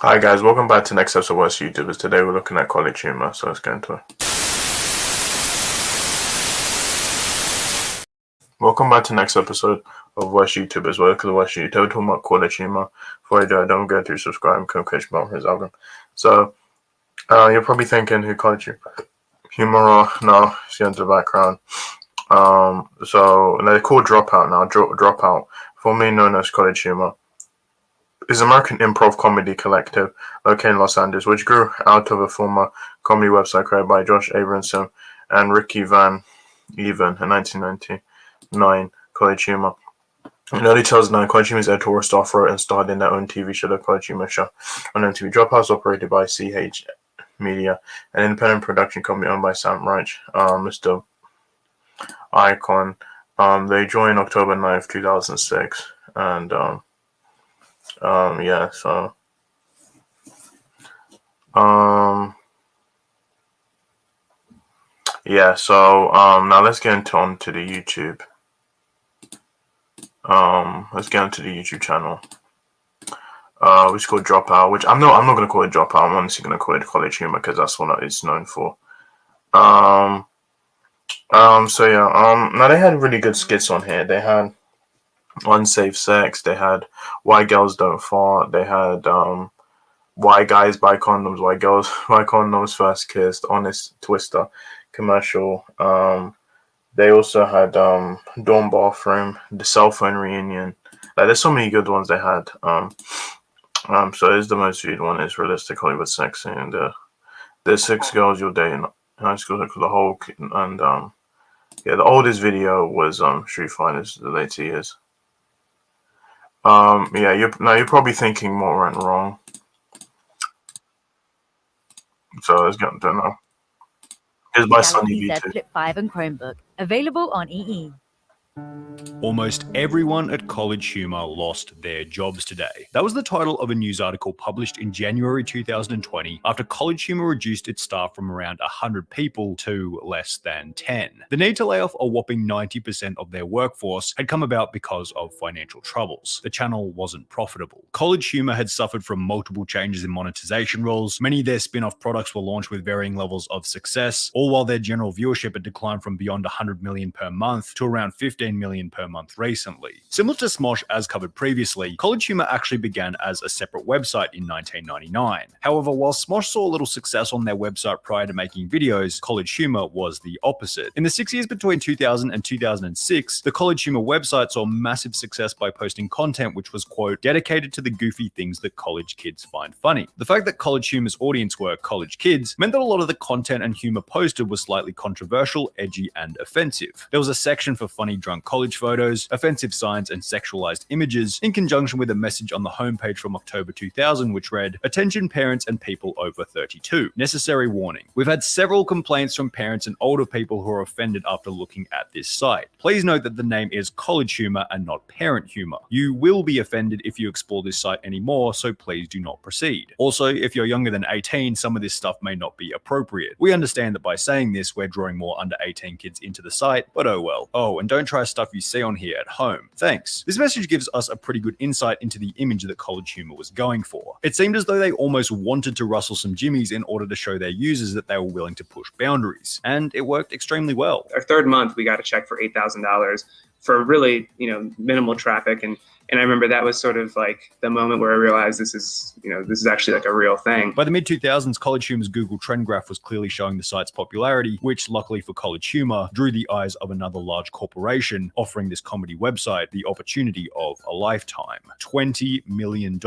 Hi guys, welcome back to the next episode of What's YouTubers. Today we're looking at college humor, so let's get into it. Welcome back to the next episode of What's YouTubers. We're looking at What's YouTubers. We're talking about college humor. Before I do it, don't forget to subscribe and click on his album. So, you're probably thinking who college humor are. No, see into the background. So they're called Dropout now. Dropout, formerly known as College Humor, is an American improv comedy collective located in Los Angeles, which grew out of a former comedy website created by Josh Abramson and Ricky Van Even in 1999, College Humor. In early 2009, College Humor's editorial staff wrote and starred in their own TV show, The College Humor Show, on MTV. Dropout, operated by CH Media, an independent production company owned by Sam Reich, Mr. Icon. They joined October 9th, 2006, and yeah, so yeah, so now let's get onto the YouTube. Let's get into the YouTube channel. Which is called Dropout, which I'm not gonna call it Dropout, I'm honestly gonna call it College Humor because that's what it's known for. So yeah, now they had really good skits on here. They had Unsafe Sex, they had Why Girls Don't Fart, they had Why Guys Buy Condoms, Why Girls Buy Condoms, First Kissed, Honest Twister commercial. They also had Dorm Bathroom, The Cell Phone Reunion. There's so many good ones they had. So it's the most viewed one is Realistic Hollywood Sex, and there's 6 girls you'll date in high school. The whole and yeah, the oldest video was Street Fighters, the later years. Yeah, you're probably thinking what went wrong. So let's get into it now. Here's my Sunny Galaxy Z V2. Flip 5 and Chromebook, available on EE. Almost everyone at College Humor lost their jobs today. That was the title of a news article published in January 2020 after College Humor reduced its staff from around 100 people to less than 10. The need to lay off a whopping 90% of their workforce had come about because of financial troubles. The channel wasn't profitable. College Humor had suffered from multiple changes in monetization rules. Many of their spin-off products were launched with varying levels of success, all while their general viewership had declined from beyond 100 million per month to around 15 million per month recently. Similar to Smosh as covered previously, College Humor actually began as a separate website in 1999. However, while Smosh saw a little success on their website prior to making videos, College Humor was the opposite. In the 6 years between 2000 and 2006, the College Humor website saw massive success by posting content which was, quote, dedicated to the goofy things that college kids find funny. The fact that College Humor's audience were college kids meant that a lot of the content and humor posted was slightly controversial, edgy, and offensive. There was a section for funny drunk college photos, offensive signs, and sexualized images, in conjunction with a message on the homepage from October 2000 which read, "Attention parents and people over 32. Necessary warning. We've had several complaints from parents and older people who are offended after looking at this site. Please note that the name is College Humor and not Parent Humor. You will be offended if you explore this site anymore, so please do not proceed. Also, if you're younger than 18, some of this stuff may not be appropriate. We understand that by saying this, we're drawing more under 18 kids into the site, but oh well. Oh, and don't try stuff you see on here at home. Thanks." This message gives us a pretty good insight into the image that College Humor was going for. It seemed as though they almost wanted to rustle some jimmies in order to show their users that they were willing to push boundaries, and it worked extremely well. Our third month, we got a check for $8,000 for really, minimal traffic. And I remember that was sort of like the moment where I realized this is actually like a real thing. By the mid-2000s, College Humor's Google trend graph was clearly showing the site's popularity, which, luckily for College Humor, drew the eyes of another large corporation offering this comedy website the opportunity of a lifetime. $20 million.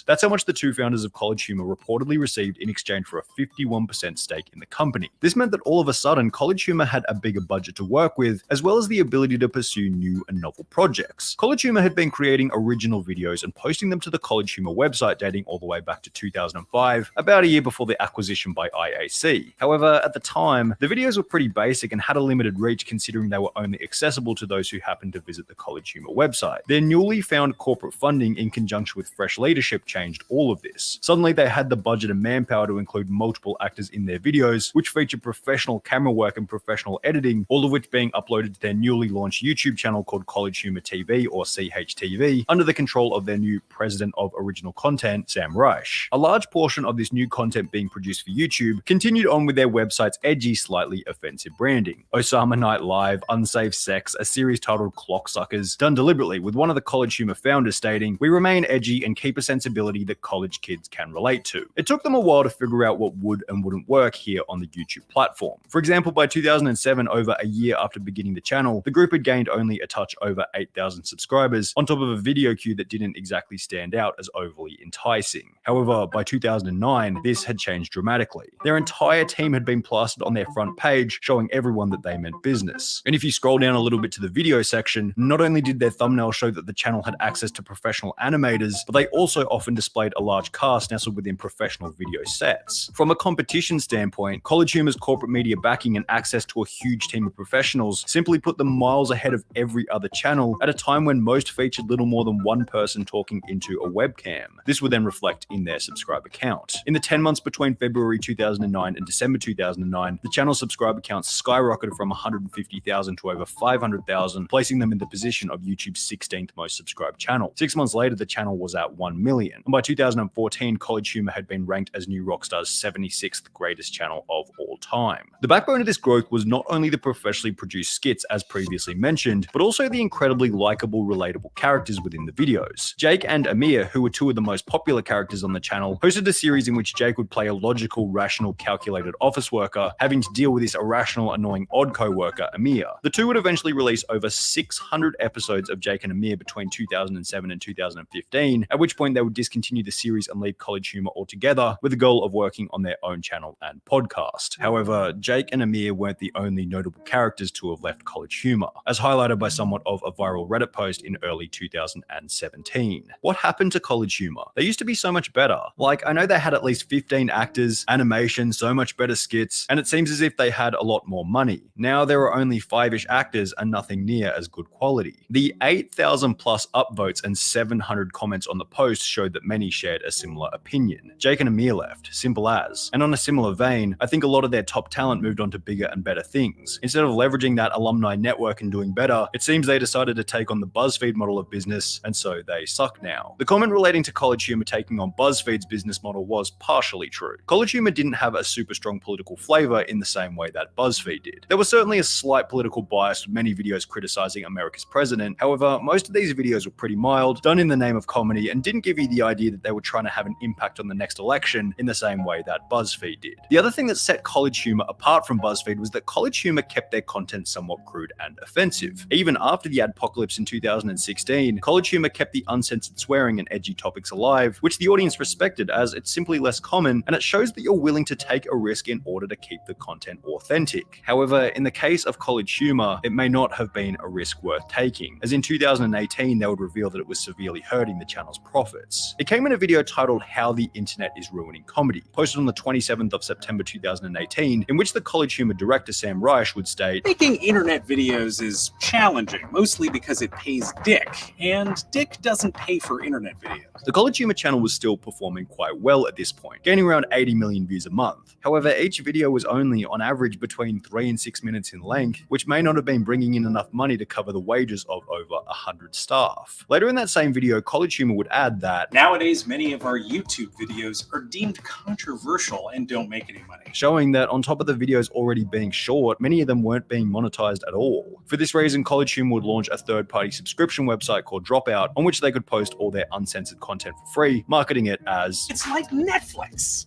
That's how much the two founders of College Humor reportedly received in exchange for a 51% stake in the company. This meant that all of a sudden, College Humor had a bigger budget to work with, as well as the ability to pursue new and novel projects. College Humor had been creating original videos and posting them to the College Humor website dating all the way back to 2005, about a year before the acquisition by IAC. However, at the time, the videos were pretty basic and had a limited reach considering they were only accessible to those who happened to visit the College Humor website. Their newly found corporate funding in conjunction with fresh leadership changed all of this. Suddenly, they had the budget and manpower to include multiple actors in their videos, which featured professional camera work and professional editing, all of which being uploaded to their newly launched YouTube channel called College Humor TV, or CHTV, 2020 under the control of their new president of original content, Sam Reich. A large portion of this new content being produced for YouTube continued on with their website's edgy, slightly offensive branding. Osama Night Live, Unsafe Sex, a series titled Clocksuckers, done deliberately, with one of the CollegeHumor founders stating, "We remain edgy and keep a sensibility that college kids can relate to." It took them a while to figure out what would and wouldn't work here on the YouTube platform. For example, by 2007, over a year after beginning the channel, the group had gained only a touch over 8,000 subscribers, on top of a video queue that didn't exactly stand out as overly enticing. However, by 2009, this had changed dramatically. Their entire team had been plastered on their front page, showing everyone that they meant business. And if you scroll down a little bit to the video section, not only did their thumbnail show that the channel had access to professional animators, but they also often displayed a large cast nestled within professional video sets. From a competition standpoint, CollegeHumor's corporate media backing and access to a huge team of professionals simply put them miles ahead of every other channel at a time when most featured little more than one person talking into a webcam. This would then reflect in their subscriber count. In the 10 months between February 2009 and December 2009, the channel's subscriber count skyrocketed from 150,000 to over 500,000, placing them in the position of YouTube's 16th most subscribed channel. 6 months later, the channel was at 1 million. And by 2014, CollegeHumor had been ranked as New Rockstar's 76th greatest channel of all time. The backbone of this growth was not only the professionally produced skits, as previously mentioned, but also the incredibly likable, relatable characters within the videos. Jake and Amir, who were two of the most popular characters on the channel, hosted a series in which Jake would play a logical, rational, calculated office worker, having to deal with this irrational, annoying, odd co-worker, Amir. The two would eventually release over 600 episodes of Jake and Amir between 2007 and 2015, at which point they would discontinue the series and leave CollegeHumor altogether, with the goal of working on their own channel and podcast. However, Jake and Amir weren't the only notable characters to have left CollegeHumor, as highlighted by somewhat of a viral Reddit post in early 2017. What happened to CollegeHumor? They used to be so much better. Like, I know they had at least 15 actors, animation, so much better skits, and it seems as if they had a lot more money. Now there are only 5-ish actors and nothing near as good quality. The 8,000 plus upvotes and 700 comments on the post showed that many shared a similar opinion. Jake and Amir left, simple as. And on a similar vein, I think a lot of their top talent moved on to bigger and better things. Instead of leveraging that alumni network and doing better, it seems they decided to take on the BuzzFeed model of business, and so they suck now. The comment relating to CollegeHumor taking on BuzzFeed's business model was partially true. CollegeHumor didn't have a super strong political flavor in the same way that BuzzFeed did. There was certainly a slight political bias with many videos criticizing America's president. However, most of these videos were pretty mild, done in the name of comedy, and didn't give you the idea that they were trying to have an impact on the next election in the same way that BuzzFeed did. The other thing that set CollegeHumor apart from BuzzFeed was that CollegeHumor kept their content somewhat crude and offensive. Even after the adpocalypse in 2016, CollegeHumor kept the uncensored swearing and edgy topics alive, which the audience respected as it's simply less common, and it shows that you're willing to take a risk in order to keep the content authentic. However, in the case of CollegeHumor, it may not have been a risk worth taking, as in 2018 they would reveal that it was severely hurting the channel's profits. It came in a video titled "How the Internet is Ruining Comedy," posted on the 27th of September 2018, in which the CollegeHumor director Sam Reich would state, "Making internet videos is challenging, mostly because it pays Dick, and Dick doesn't pay for internet videos." The CollegeHumor channel was still performing quite well at this point, gaining around 80 million views a month. However, each video was only on average between 3 and 6 minutes in length, which may not have been bringing in enough money to cover the wages of over 100 staff. Later in that same video, CollegeHumor would add that, "Nowadays, many of our YouTube videos are deemed controversial and don't make any money," showing that on top of the videos already being short, many of them weren't being monetized at all. For this reason, CollegeHumor would launch a third-party subscription website called Dropout, on which they could post all their uncensored content for free, marketing it as, "It's like Netflix,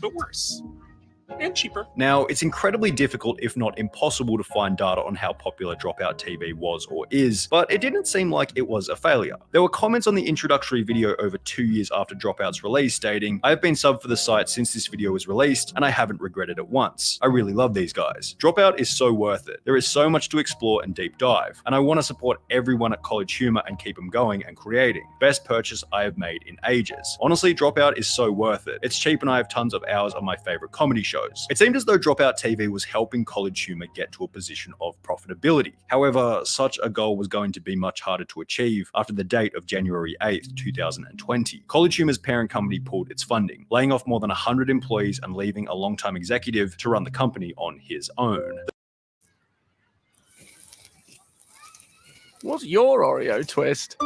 but worse. And cheaper." Now, it's incredibly difficult, if not impossible, to find data on how popular Dropout TV was or is, but it didn't seem like it was a failure. There were comments on the introductory video over 2 years after Dropout's release stating, "I have been subbed for the site since this video was released, and I haven't regretted it once. I really love these guys. Dropout is so worth it. There is so much to explore and deep dive, and I want to support everyone at CollegeHumor and keep them going and creating. Best purchase I have made in ages. Honestly, Dropout is so worth it. It's cheap and I have tons of hours of my favorite comedy shows." It seemed as though Dropout TV was helping CollegeHumor get to a position of profitability. However, such a goal was going to be much harder to achieve after the date of January 8th, 2020. CollegeHumor's parent company pulled its funding, laying off more than 100 employees and leaving a longtime executive to run the company on his own. What's your Oreo twist?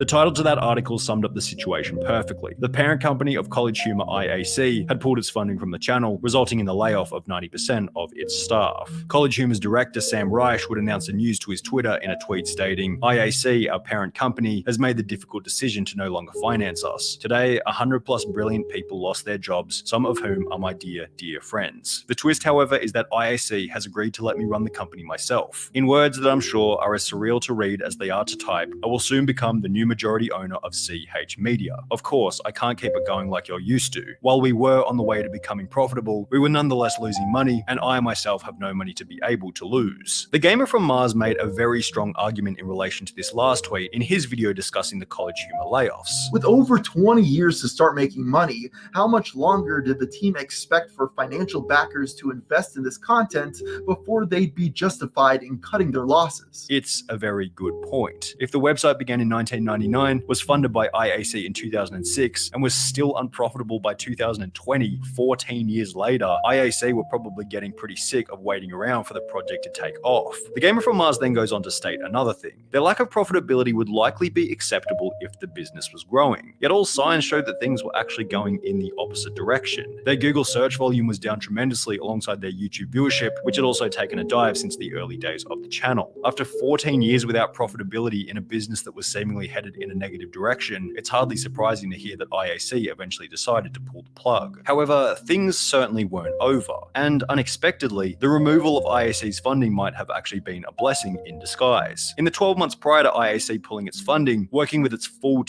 The title to that article summed up the situation perfectly. The parent company of CollegeHumor, IAC, had pulled its funding from the channel, resulting in the layoff of 90% of its staff. CollegeHumor's director Sam Reich would announce the news to his Twitter in a tweet stating, "IAC, our parent company, has made the difficult decision to no longer finance us. Today, 100 plus brilliant people lost their jobs, some of whom are my dear, dear friends. The twist, however, is that IAC has agreed to let me run the company myself. In words that I'm sure are as surreal to read as they are to type, I will soon become the new majority owner of CH Media. Of course, I can't keep it going like you're used to. While we were on the way to becoming profitable, we were nonetheless losing money, and I myself have no money to be able to lose." The gamer from Mars made a very strong argument in relation to this last tweet in his video discussing the CollegeHumor layoffs. With over 20 years to start making money, how much longer did the team expect for financial backers to invest in this content before they'd be justified in cutting their losses? It's a very good point. If the website began in 1999, was funded by IAC in 2006, and was still unprofitable by 2020, 14 years later, IAC were probably getting pretty sick of waiting around for the project to take off. The gamer from Mars then goes on to state another thing. Their lack of profitability would likely be acceptable if the business was growing. Yet all signs showed that things were actually going in the opposite direction. Their Google search volume was down tremendously alongside their YouTube viewership, which had also taken a dive since the early days of the channel. After 14 years without profitability in a business that was seemingly headed in a negative direction, it's hardly surprising to hear that IAC eventually decided to pull the plug. However, things certainly weren't over, and unexpectedly, the removal of IAC's funding might have actually been a blessing in disguise. In the 12 months prior to IAC pulling its funding, working with its full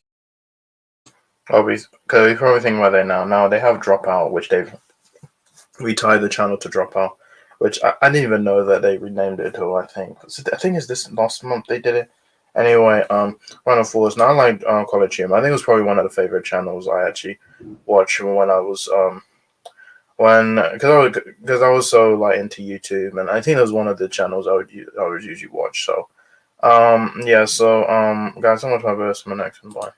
Because we probably think about it now. Now they have Dropout, which they've retired the channel to Dropout, which I didn't even know that they renamed it to. I think it's this last month they did it. Anyway, Final Fours. Now I like CollegeHumor. I think it was probably one of the favorite channels I actually watched when I was because I was so like into YouTube, and I think it was one of the channels I would usually watch. So yeah, so guys, so much my best. My next one. Bye.